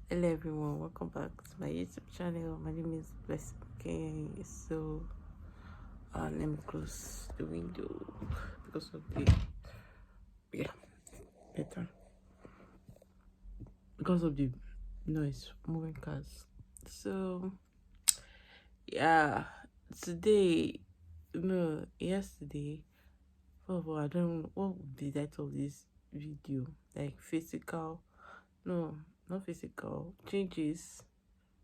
Hello everyone, welcome back to my YouTube channel. My name is Blessed. Okay, so let me close the window because of the better because of the noise moving cars. So yeah, today no yesterday. First of all, I don't know what would be the title of this video. Like physical, no, not physical changes,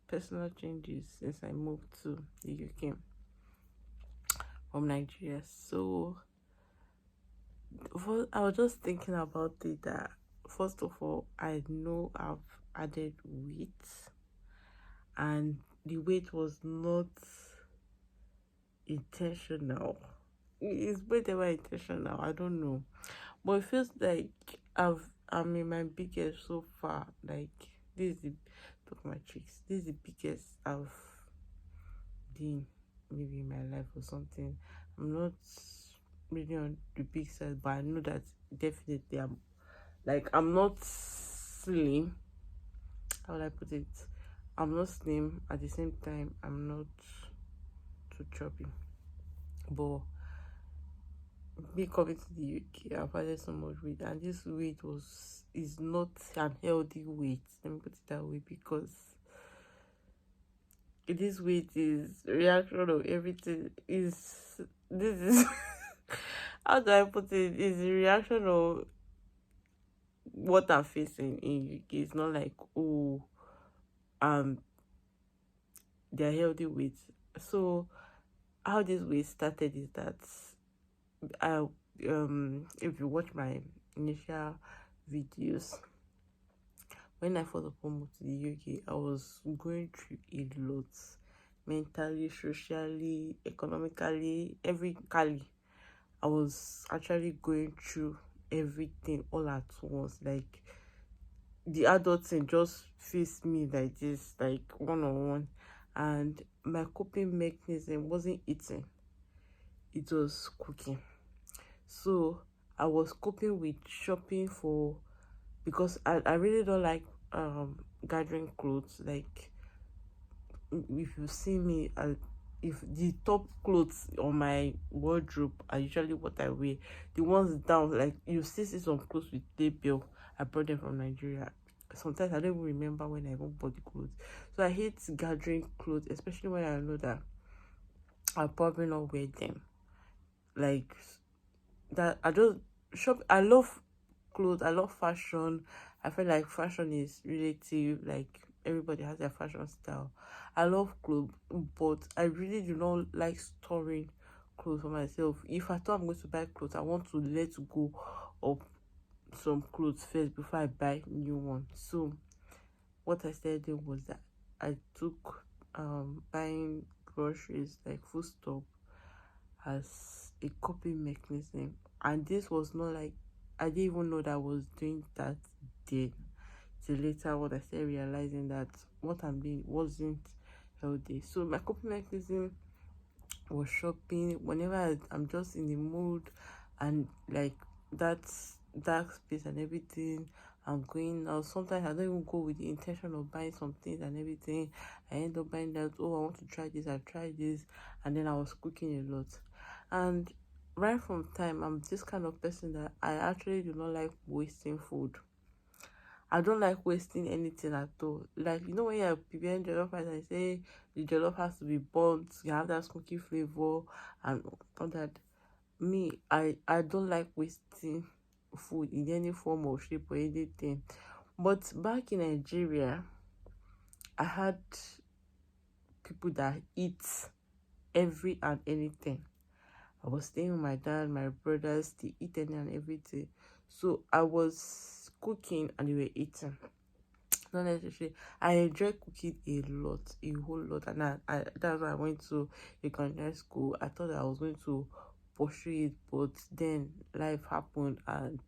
personal changes since I moved to the UK from Nigeria. So I was just thinking about it that first of all, I know I've added weight, and the weight was not intentional. It's whatever intentional, I don't know. But it feels like I'm in my biggest so far. Like this is the look at my cheeks. This is the biggest I've been maybe in my life or something. I'm not really on the big side, but I know that definitely I'm not slim. How would I put it? I'm not slim. At the same time, I'm not too chubby. But me coming to the UK, I've added so much weight, and this weight is not an healthy weight. Let me put it that way, because this weight is reaction of everything. Is this is how do I put it? Is the reaction of what I'm facing in UK. It's not like, oh, um they're healthy weight. So how this weight started is that I if you watch my initial videos, when I first moved to the UK, I was going through a lot, mentally, socially, economically, everything. I was actually going through everything all at once. Like the adult thing just faced me like this, like one on one, and my coping mechanism wasn't eating, it was cooking. So I was coping with shopping for, because I really don't like gathering clothes. Like if you see me, if the top clothes on my wardrobe are usually what I wear, the ones down, like you still see some clothes with label. I brought them from Nigeria. Sometimes I don't even remember when I even bought the clothes. So I hate gathering clothes, especially when I know that I'll probably not wear them. Like that, I just shop. I love clothes. I love fashion. I feel like fashion is relative. Like everybody has their fashion style. I love clothes, but I really do not like storing clothes for myself. If I thought I'm going to buy clothes, I want to let go of some clothes first before I buy new ones. So what I started doing was that I took buying groceries like food stuff as a coping mechanism. And this was not like, I didn't even know that I was doing that then. Till later when I started realizing that what I'm doing wasn't healthy. So my coping mechanism was shopping whenever I'm just in the mood, and like that dark space and everything. I'm going out. Sometimes I don't even go with the intention of buying some things and everything. I end up buying that, oh, I want to try this, I've tried this, and then I was cooking a lot. And right from time, I'm this kind of person that I actually do not like wasting food. I don't like wasting anything at all. Like, you know, when you're preparing jollof rice, I say the jollof has to be burnt, you have that smoky flavor and all that. Me, I don't like wasting food in any form or shape or anything. But back in Nigeria, I had people that eat every and anything. I was staying with my dad, my brothers, they eat any and everything. So I was cooking and they were eating. Not necessarily. I enjoy cooking a lot, a whole lot, and that's why I went to a culinary school. I thought I was going to pursue it, but then life happened, and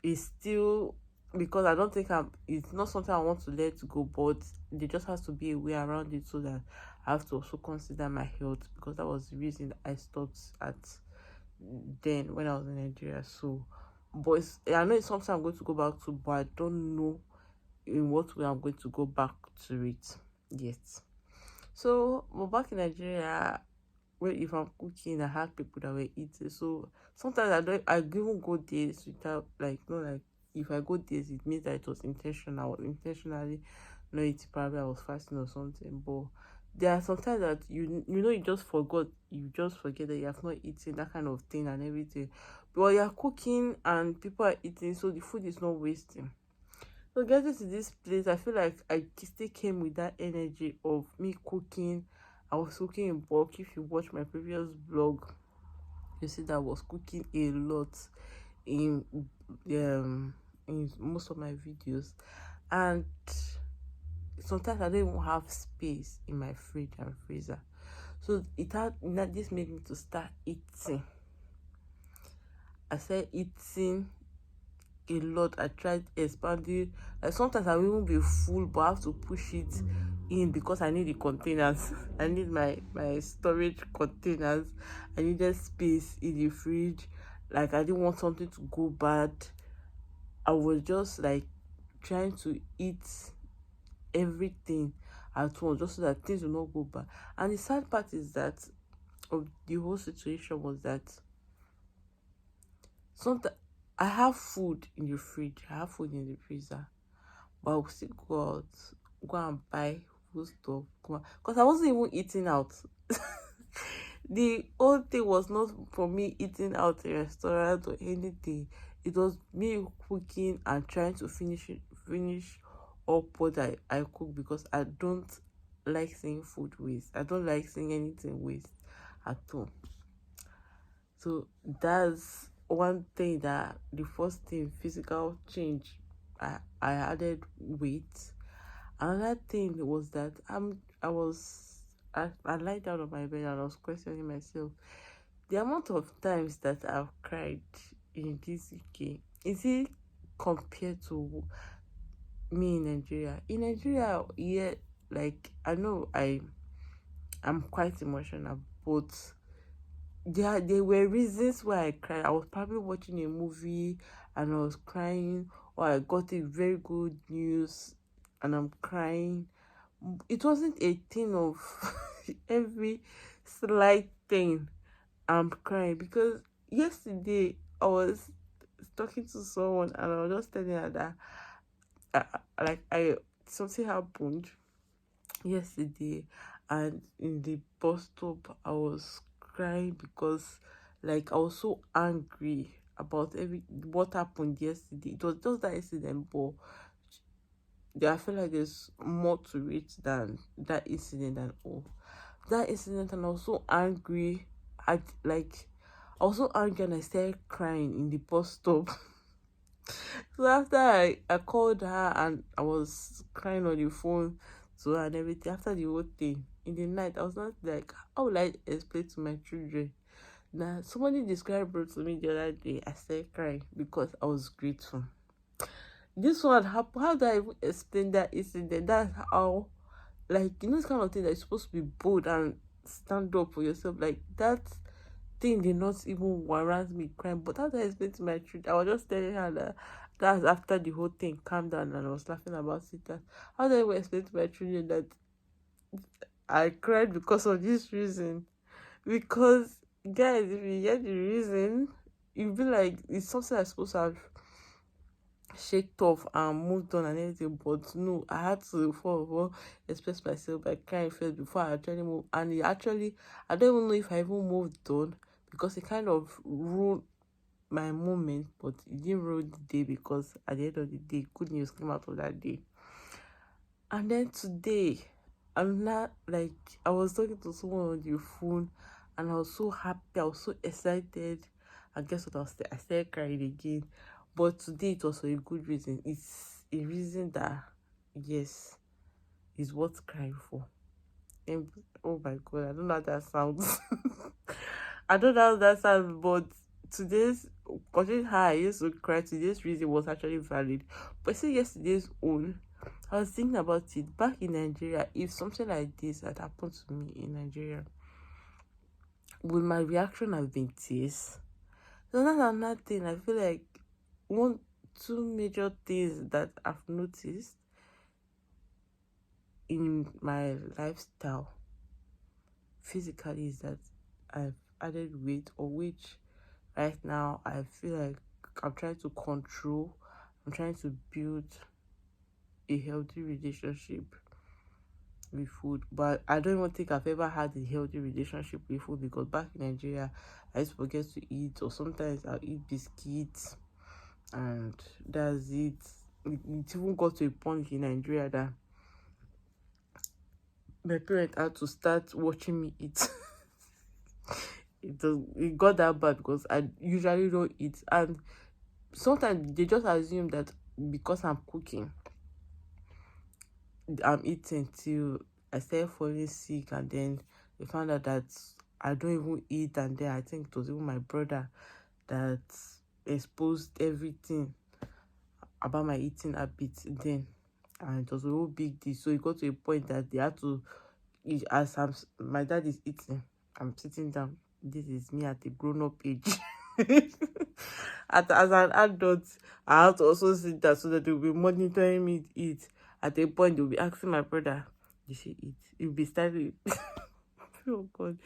it's still, because I don't think it's not something I want to let go, but there just has to be a way around it, so that I have to also consider my health, because that was the reason I stopped at then when I was in Nigeria. So, but I know it's something I'm going to go back to, but I don't know in what way I'm going to go back to it yet. So, but back in Nigeria, where if I'm cooking, I had people that were eating. So sometimes I even go days without, like, not like, if I go days, it means that it was intentional. I was intentionally not eating. Probably I was fasting or something. But there are sometimes that you just forget that you have not eaten, that kind of thing and everything. But you're cooking and people are eating, so the food is not wasting. So getting to this place, I feel like I still came with that energy of me cooking. I was cooking in bulk. If you watch my previous vlog, you see that I was cooking a lot in in most of my videos. And sometimes I don't even have space in my fridge and freezer. So this made me to start eating. I started eating a lot. I tried expanding. Like sometimes I will even be full, but I have to push it in because I need the containers. I need my storage containers. I needed space in the fridge. Like I didn't want something to go bad. I was just like trying to eat everything at once just so that things will not go bad. And the sad part is that of the whole situation was that sometimes I have food in the fridge, I have food in the freezer, but I'll still go and buy food stuff. Because I wasn't even eating out. The whole thing was not for me eating out in a restaurant or anything. It was me cooking and trying to finish up what I cook, because I don't like seeing food waste. I don't like seeing anything waste at all. So that's one thing, that the first thing, physical change. I added weight. Another thing was that I lied down on my bed and I was questioning myself. The amount of times that I've cried in this UK, is it compared to me in Nigeria? In Nigeria, yeah, like I know I'm quite emotional, but there were reasons why I cried. I was probably watching a movie and I was crying, or I got a very good news and I'm crying. It wasn't a thing of every slight thing I'm crying, because yesterday I was talking to someone and I was just telling her that I something happened yesterday, and in the bus stop I was crying because, like, I was so angry about what happened yesterday. It was just that incident, but I feel like there's more to it than that incident and all. That incident, and I was so angry. I was so angry and I started crying in the bus stop. So after I called her and I was crying on the phone to her and everything, after the whole thing, in the night, I was not like, how will I explain to my children? Now, somebody described it to me the other day. I started crying because I was grateful. This one happened. How do I even explain that incident? That's how, like, this kind of thing that you're supposed to be bold and stand up for yourself. Like, that thing did not even warrant me crying. But how do I explain to my children? I was just telling her that that's after the whole thing calmed down and I was laughing about it. That, how do I even explain to my children that I cried because of this reason? Because, guys, if you get the reason, you'll be like, it's something I'm supposed to have shaked off and moved on and everything. But no, I had to first of all express myself by crying first before I actually moved. And it actually, I don't even know if I even moved on, because it kind of ruined my moment, but it didn't ruin the day, because at the end of the day, good news came out of that day. And then today, I'm not like, I was talking to someone on the phone and I was so happy, I was so excited. And guess what? I started crying again. But today it was for a good reason. It's a reason that, yes, is worth crying for. And oh my god, I don't know how that sounds. I don't know how that sounds, but today's, considering how I used to cry, today's reason was actually valid. But see, yesterday's own, I was thinking about it. Back in Nigeria, if something like this had happened to me in Nigeria, would my reaction have been tears? So that's another thing. I feel like two major things that I've noticed in my lifestyle physically is that I've added weight, or which right now I feel like I'm trying to control. I'm trying to build a healthy relationship with food, but I don't even think I've ever had a healthy relationship with food, because back in Nigeria I used to forget to eat, or sometimes I'll eat biscuits and that's it. It even got to a point in Nigeria that my parents had to start watching me eat. It got that bad because I usually don't eat, and sometimes they just assume that because I'm cooking, I'm eating till I started falling sick, and then they found out that I don't even eat, and then I think it was even my brother that exposed everything about my eating habits then, and it was a whole big deal. So it got to a point that they had to, as my dad is eating, I'm sitting down. This is me at a grown-up age. As an adult, I have to also sit down so that they'll be monitoring me eat. At a point, they'll be asking my brother, did she eat? He'll be starting. Oh God.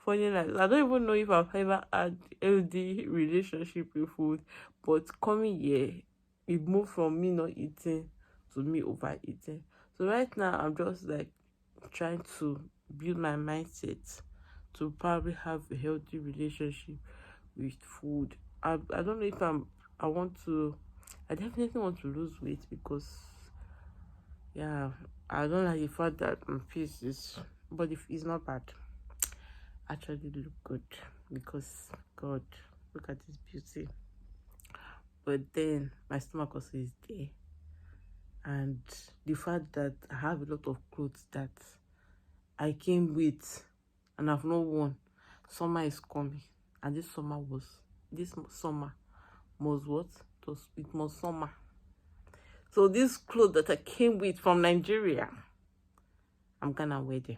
Funny enough, I don't even know if I've ever had healthy relationship with food, but coming here, it moved from me not eating to me overeating. So right now, I'm just like trying to build my mindset to probably have a healthy relationship with food. I don't know if I want to, I definitely want to lose weight, because yeah, I don't like the fact that my face is, but if it's not bad, actually look good, because God, look at this beauty. But then my stomach also is there, and the fact that I have a lot of clothes that I came with and I've not worn. Summer is coming, and this summer was what? It was summer. So this clothes that I came with from Nigeria, I'm gonna wear them.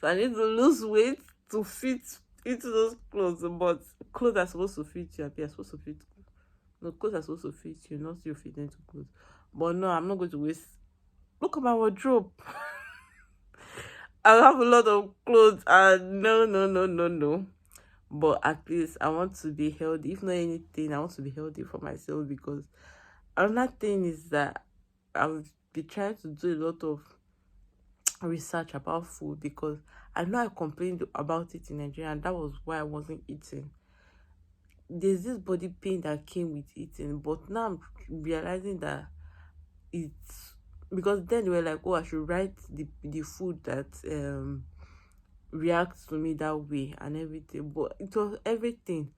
So I need to lose weight to fit into those clothes. But clothes are supposed to fit you. Are supposed to fit. No, clothes are supposed to fit you, not you fit into clothes. But no, I'm not going to waste. Look at my wardrobe. I have a lot of clothes, and no, no, no, no, no. But at least I want to be healthy. If not anything, I want to be healthy for myself, because another thing is that I've been trying to do a lot of research about food, because I know I complained about it in Nigeria, and that was why I wasn't eating. There's this body pain that came with eating, but now I'm realizing that it's because then they were like, oh, I should write the food that reacts to me that way and everything, but it was everything.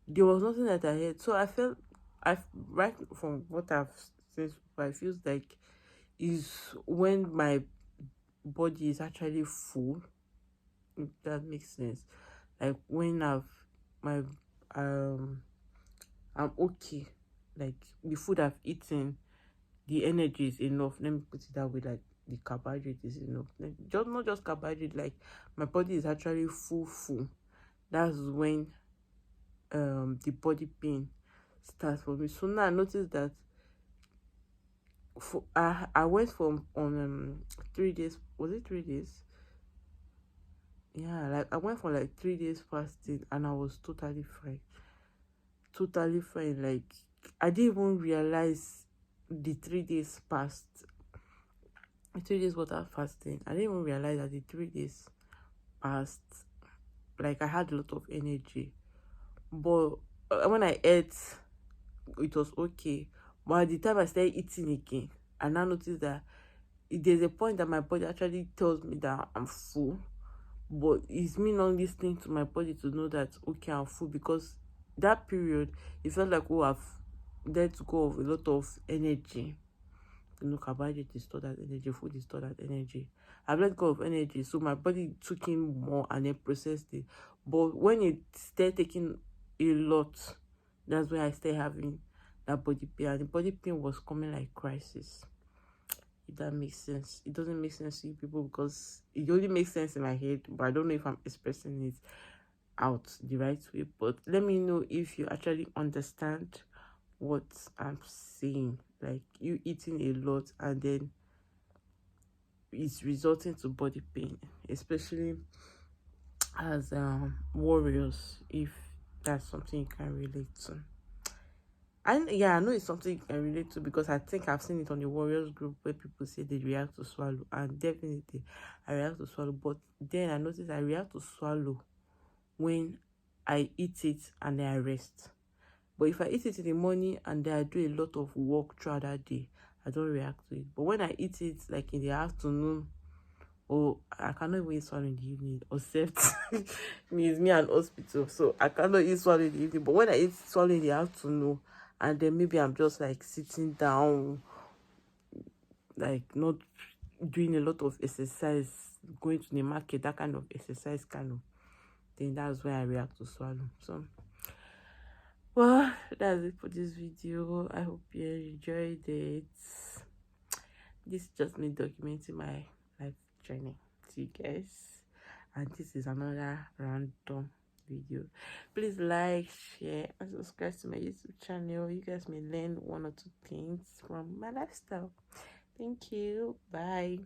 There was nothing that I had, so I felt, I right from what I've said, I feels like is when my body is actually full, if that makes sense. Like when my um I'm okay, like the food I've eaten, the energy is enough. Let me put it that way. Like the carbohydrate is enough. Like, just not just carbohydrate. Like my body is actually full. That's when the body pain starts for me. So now I noticed that I went from on 3 days. Was it 3 days? Yeah, like I went for like 3 days fasting, and I was totally fine. Totally fine. Like I didn't even realize the 3 days passed. 3 days water fasting. I didn't even realize that the 3 days passed. Like I had a lot of energy, but when I ate, it was okay. But at the time I started eating again, I now noticed that there's a point that my body actually tells me that I'm full, but it's me not listening to my body to know that okay, I'm full, because that period it felt like, oh, I've let go of a lot of energy. Carbohydrate is stored as energy, food is stored as energy. I've let go of energy, so my body took in more and then processed it. But when it started taking a lot, that's when I started having that body pain, and the body pain was coming like crisis. If that makes sense. It doesn't make sense to you people, because it only makes sense in my head, but I don't know if I'm expressing it out the right way. But let me know if you actually understand what I'm saying. Like you eating a lot and then is resulting to body pain, especially as warriors, if that's something you can relate to. And yeah, I know it's something you can relate to, because I think I've seen it on the warriors group where people say they react to swallow, and definitely I react to swallow. But then I notice I react to swallow when I eat it and then I rest. But if I eat it in the morning and then I do a lot of work throughout that day, I don't react to it. But when I eat it like in the afternoon, or I cannot even eat swallow in the evening, except me and hospital, so I cannot eat swallow in the evening. But when I eat swallow in the afternoon, and then maybe I'm just like sitting down, like not doing a lot of exercise, going to the market, that kind of exercise kind of thing, that's when I react to swallow. So well, that's it for this video. I hope you enjoyed it. This is just me documenting my life journey to you guys, and this is another random video. Please like, share, and subscribe to my YouTube channel. You guys may learn one or two things from my lifestyle. Thank you. Bye.